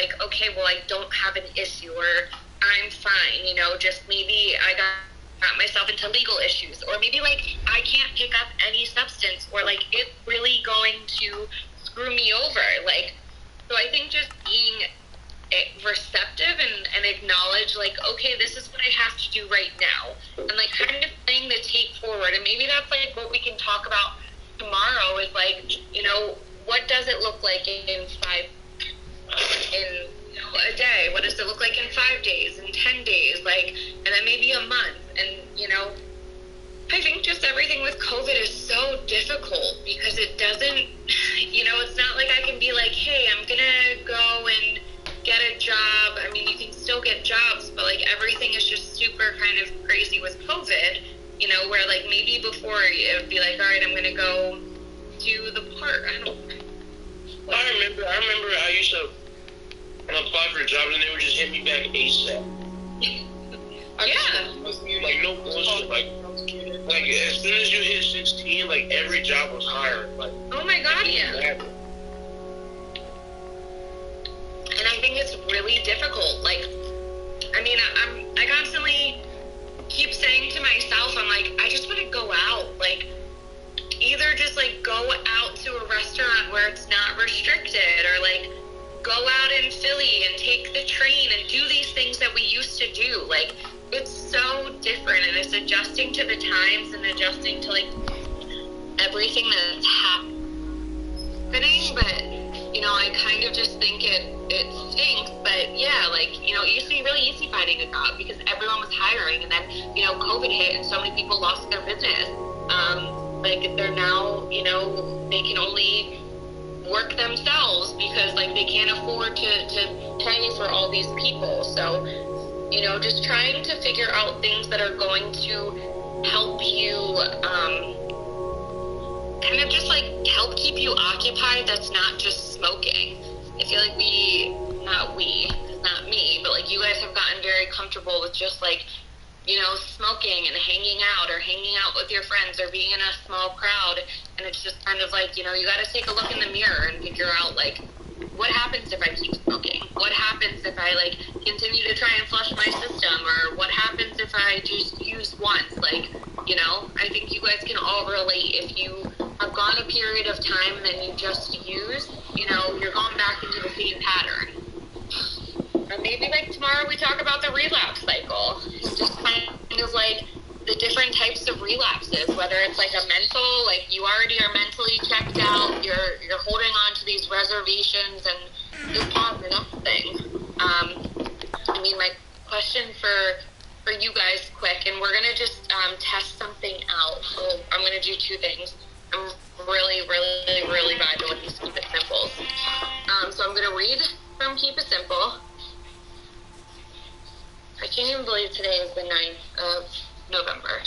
like, okay, well, I don't have an issue, or I'm fine, you know, just maybe I got myself into legal issues, or maybe like I can't pick up any substance, or like it's really going to screw me over. Like, so I think just being receptive and acknowledge, like, okay, this is what I have to do right now, and like kind of playing the tape forward. And maybe that's like what we can talk about tomorrow is like, you know, what does it look like in a day? What does it look like in 5 days, in 10 days, like, and then maybe a month? And, you know, I think just everything with COVID is so difficult because it doesn't, you know, it's not like I can be like, hey, I'm gonna go and get a job. I mean, you can still get jobs, but like everything is just super kind of crazy with COVID, you know, where like maybe before it would be like, all right, I'm gonna go to the park. I remember I used to apply for a job and they would just hit me back ASAP. Yeah. Like, no bullshit. Like as soon as you hit 16, like every job was hiring. Like, oh my God, yeah. And I think it's really difficult. Like, I mean, I constantly keep saying to myself, I'm like, I just want to go out. Like, either just like go out to a restaurant where it's not restricted, or like go out in Philly and take the train and do these things that we used to do. Like, it's so different, and it's adjusting to the times and adjusting to like everything that's happening. But, you know, I kind of just think it stinks. But yeah, like, you know, it used to be really easy finding a job because everyone was hiring, and then, you know, COVID hit and so many people lost their business. Like, they're now, you know, they can only work themselves because like they can't afford to pay for all these people. So, you know, just trying to figure out things that are going to help you kind of just like help keep you occupied. That's not just smoking. I feel like not me, but like you guys have gotten very comfortable with just like, you know, smoking and hanging out with your friends or being in a small crowd. And it's just kind of like, you know, you got to take a look in the mirror and figure out like, what happens if I keep smoking? What happens if I like continue to try and flush my system? Or what happens if I just use once? Like, you know, I think you guys can all relate. If you have gone a period of time and then you just use, you know, you're going back into the same pattern. Or maybe like tomorrow we talk about the relapse cycle. It's just kind of like the different types of relapses, whether it's like a mental, like you already are mentally checked out, you're holding on to these reservations and just not enough thing. I mean, my question for you guys quick, and we're gonna just test something out. So I'm gonna do two things. I'm really vibing with these Keep It Simples. So I'm gonna read from Keep It Simple. I can't even believe today is the 9th of November.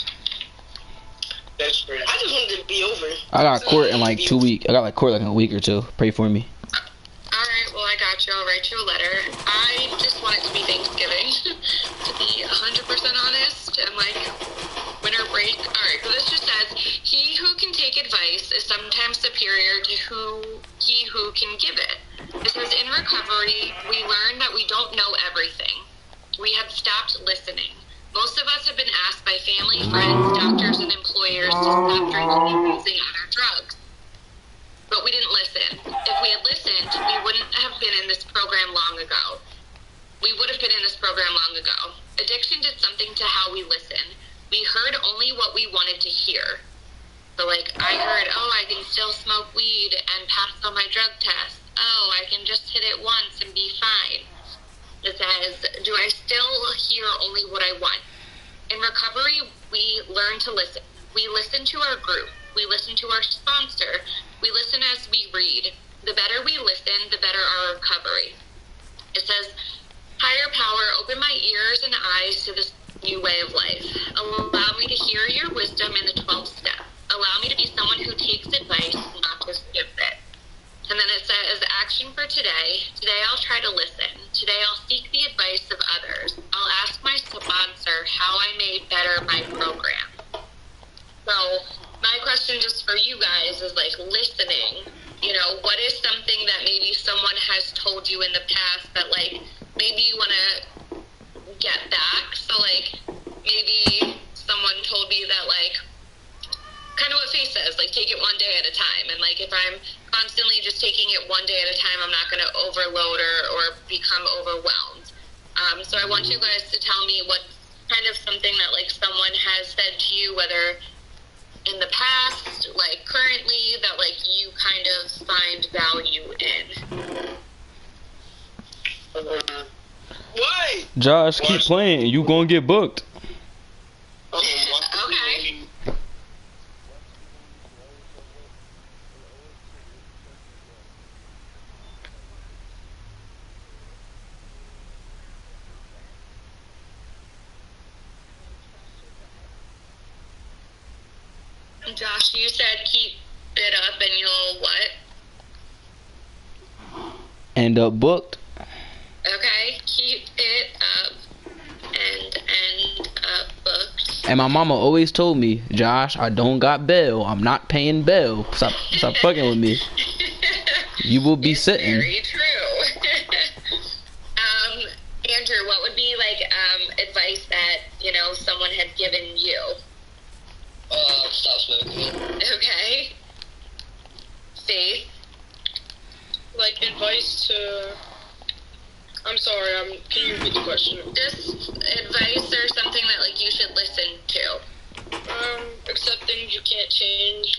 That's great. I just wanted to be over. I got court in like 2 weeks. I got like court like in a week or two. Pray for me. Alright, well, I got you. I'll write you a letter. I just want it to be Thanksgiving, to be 100% honest, and like winter break. Alright, so this just says, he who can take advice is sometimes superior to he who can give it. It says, in recovery, we learn that we don't know everything. We have stopped listening. Most of us have been asked by family, friends, doctors, and employers to stop drinking and using other drugs. But we didn't listen. If we had listened, we wouldn't have been in this program long ago. We would have been in this program long ago. Addiction did something to how we listen. We heard only what we wanted to hear. So like, I heard, oh, I can still smoke weed and pass all my drug tests. Oh, I can just hit it once and be fine. It says, do I still hear only what I want? In recovery, we learn to listen. We listen to our group. We listen to our sponsor. We listen as we read. The better we listen, the better our recovery. It says, higher power, open my ears and eyes to this new way of life. Allow me to hear your wisdom in the 12th step. Allow me to be someone who takes advice, not just gives it. And then it says, action for today. Today I'll try to listen. Today I'll seek the advice of others. I'll ask my sponsor how I may better my program. So my question just for you guys is like listening. what is something that maybe someone has told you in the past that, like, maybe you want to get back? So, like, maybe someone told me that, like, kind of what Faith says, like, take it one day at a time. And, like, if I'm constantly just taking it one day at a time, I'm not going to overload or become overwhelmed. So I want you guys to tell me what kind of something that, like, someone has said to you, whether in the past, like, currently, that, like, you kind of find value in. What? Josh, keep playing. You gonna get booked. Okay. Josh, you said keep it up and you'll what? End up booked. Okay, keep it up and end up booked. And my mama always told me, Josh, I don't got bail. I'm not paying bail. Stop fucking with me. You will be sitting. Very true. Andrew, what would be like advice that someone had given you? Stop smoking. Okay. Faith. Like advice to. I'm sorry. Can you repeat the question? Just advice or something that like you should listen to. Accept things you can't change.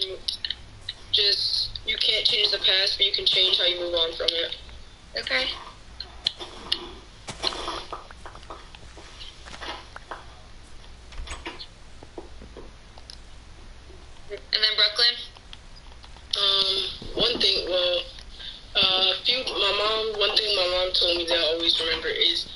You can't change the past, but you can change how you move on from it. Okay. And then Brooklyn. One thing my mom told me that I always remember is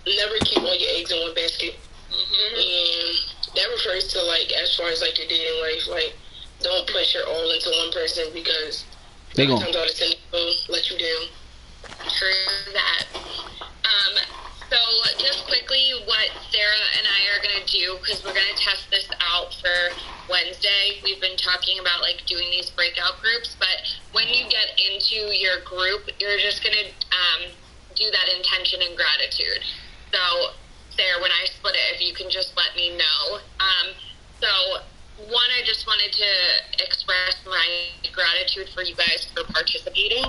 never keep all your eggs in one basket. Mm-hmm. And that refers to like as far as like your dating life, like don't put your all into one person because They gon' sometimes all the time they'll let you down. True that. So just quickly, what Sarah and I are going to do, because we're going to test this out for Wednesday. We've been talking about like doing these breakout groups, but when you get into your group, you're just going to do that intention and gratitude. So Sarah, when I split it, if you can just let me know. So one, I just wanted to express my gratitude for you guys for participating.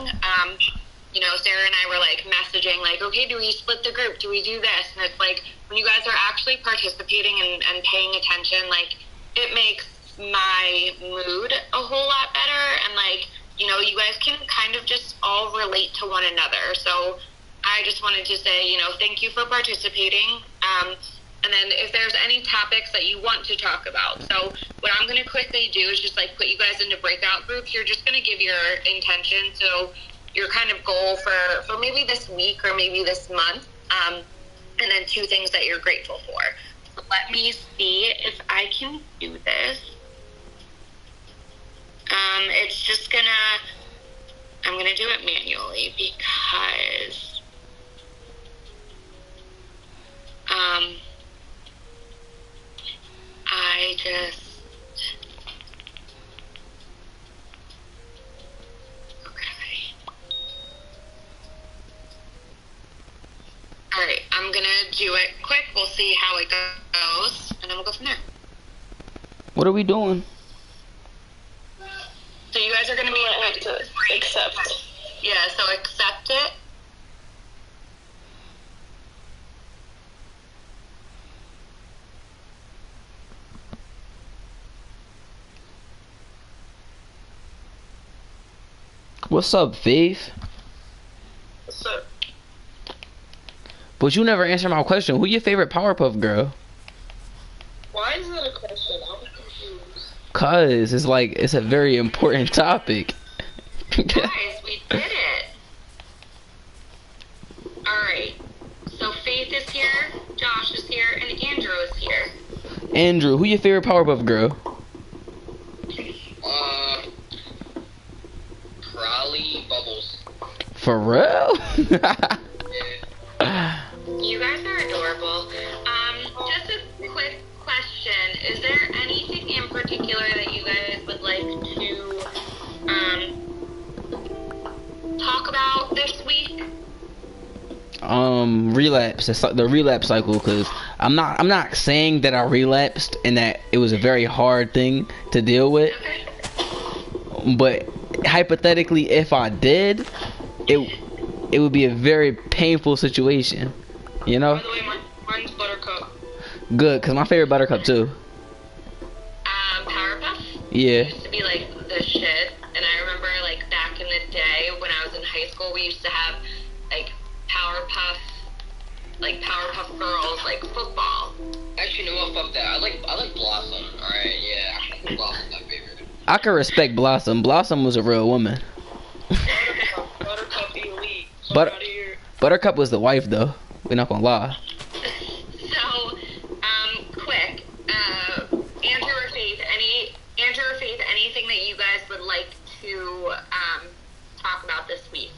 Sarah and I were like messaging like, okay, do we split the group? Do we do this? And it's like, when you guys are actually participating and paying attention, like it makes my mood a whole lot better. And like, you guys can kind of just all relate to one another. So I just wanted to say, thank you for participating. And then if there's any topics that you want to talk about. So what I'm going to quickly do is just like put you guys into breakout groups. You're just going to give your intention. So your kind of goal for maybe this week or maybe this month. And then 2 things that you're grateful for. So let me see if I can do this. It's just I'm going to do it manually because I just Alright, I'm gonna do it quick. We'll see how it goes, and then we'll go from there. What are we doing? So you guys are gonna be have to accept. Yeah, so accept it. What's up, Faith? What's up? But you never answered my question. Who your favorite Powerpuff Girl? Why is that a question? I'm confused. Cause it's a very important topic. Guys, we did it. Alright. So Faith is here, Josh is here, and Andrew is here. Andrew, who your favorite Powerpuff Girl? Probably Bubbles. For real? You guys are adorable. Just a quick question. Is there anything in particular that you guys would like to Relapse. It's like the relapse cycle. Cause I'm not saying that I relapsed and that it was a very hard thing to deal with. But hypothetically, if I did, it would be a very painful situation. You know. By the way, mine's Buttercup. Good, cause my favorite Buttercup too. Powerpuff Yeah. used to be like the shit, and I remember like back in the day when I was in high school, we used to have like Powerpuff Girls, like football. Actually, no, fuck that. I like Blossom. All right, yeah, Blossom's my favorite. I can respect Blossom. Blossom was a real woman. Buttercup elite. But- Out of here. Buttercup was the wife though. We're not gonna lie. So, quick, Andrew or Faith, anything that you guys would like to talk about this week?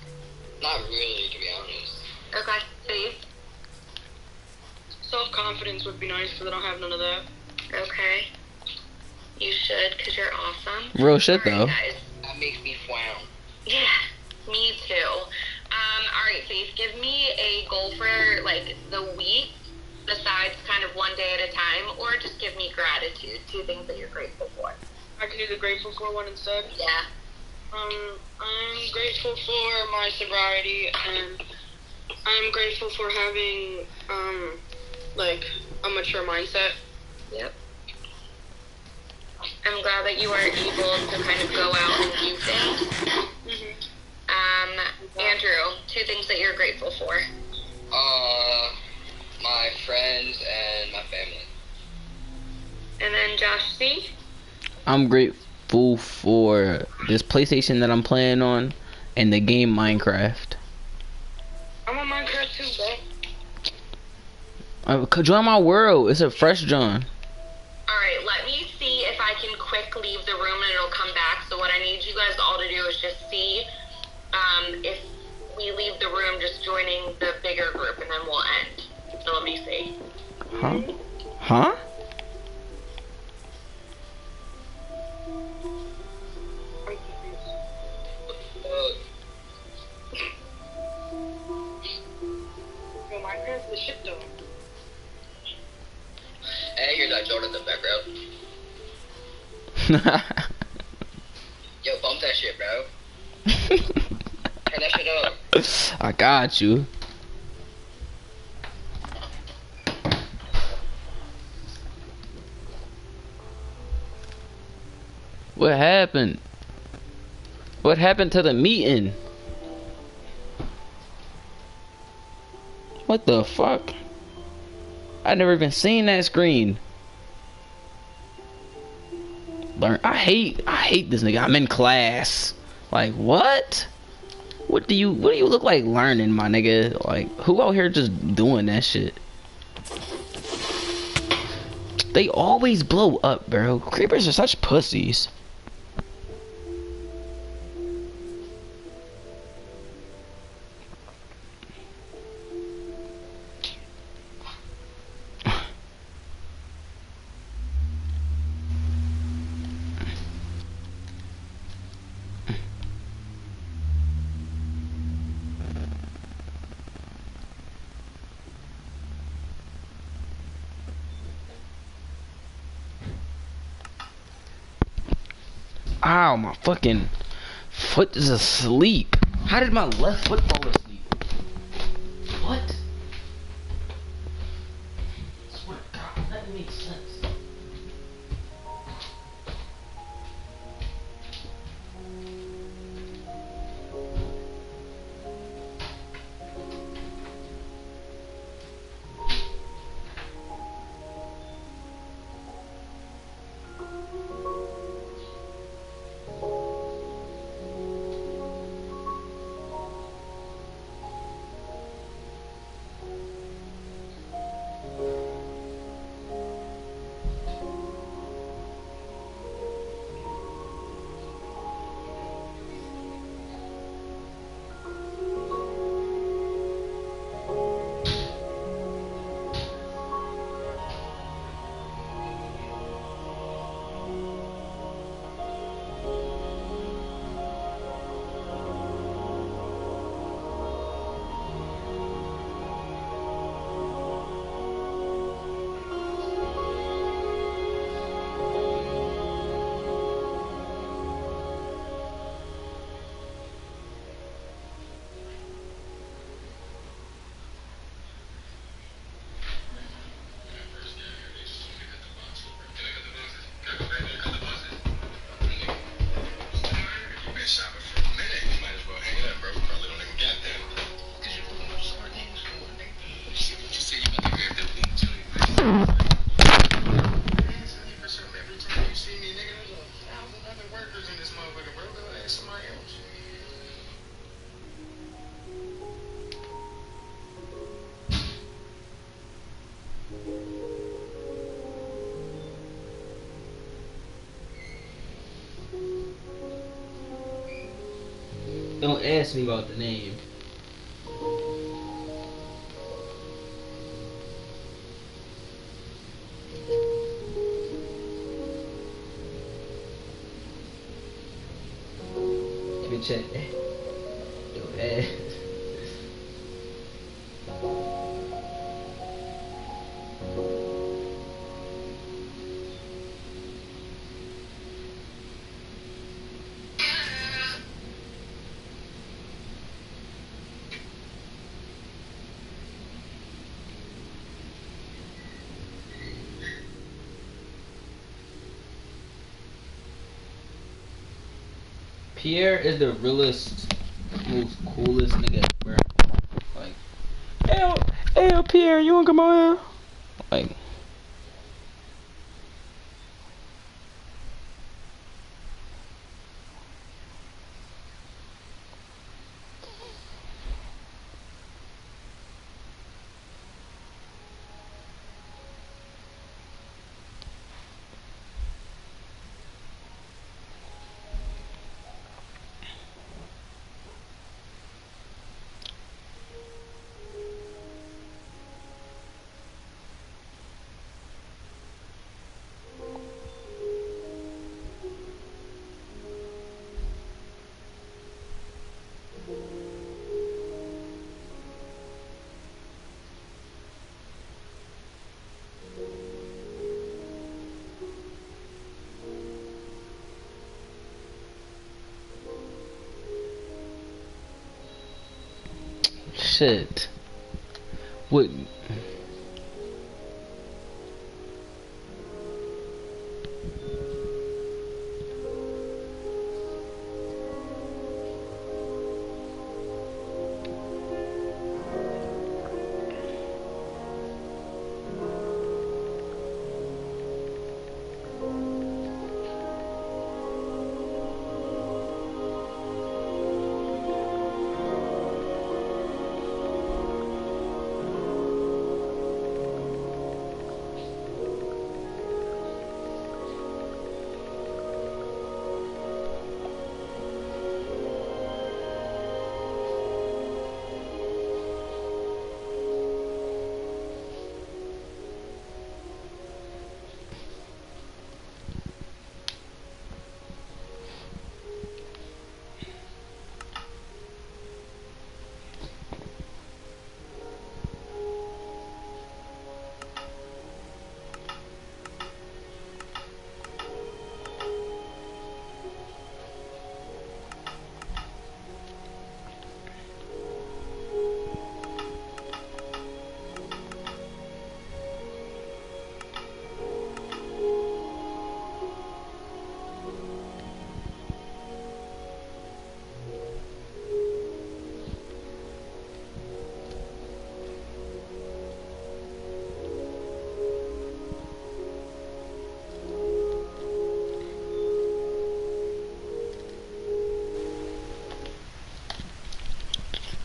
Not really, to be honest. Okay, Faith. Self-confidence would be nice, but I don't have none of that. Okay. You should, because you're awesome. Real shit All though. right, guys. That makes me frown. Yeah, me too. Alright, Faith, give me a goal for, like, the week, besides kind of one day at a time, or just give me gratitude, 2 things that you're grateful for. I could do the grateful for one instead. Yeah. I'm grateful for my sobriety, and I'm grateful for having, like, a mature mindset. Yep. I'm glad that you are able to kind of go out and do things. Andrew, 2 things that you're grateful for. My friends and my family. And then Josh C. I'm grateful for this PlayStation that I'm playing on and the game Minecraft. I'm on Minecraft too, bro. Join my world. It's a fresh John. Alright, let me see if I can quick leave the room and it'll come back. So what I need you guys all to do is just see if we leave the room, just joining the bigger group, and then we'll end. So let me see. Huh? Huh? Yo, Minecraft's the shit though. Hey, here's that Jordan in the background. Yo, bump that shit, bro. Turn that shit up. I got you. What happened? What happened to the meeting? What the fuck? I never even seen that screen. Learn. I hate this nigga. I'm in class. Like what? What do you look like learning, my nigga? Like who out here just doing that shit? They always blow up, bro. Creepers are such pussies. Ow, my fucking foot is asleep. How did my left foot fall asleep? What? I swear to God, that makes sense. Don't ask me about the name. Let me check. Don't ask. Pierre is the realest, most coolest nigga ever. Like, hey, Pierre, you wanna come over here? Like, shit. What?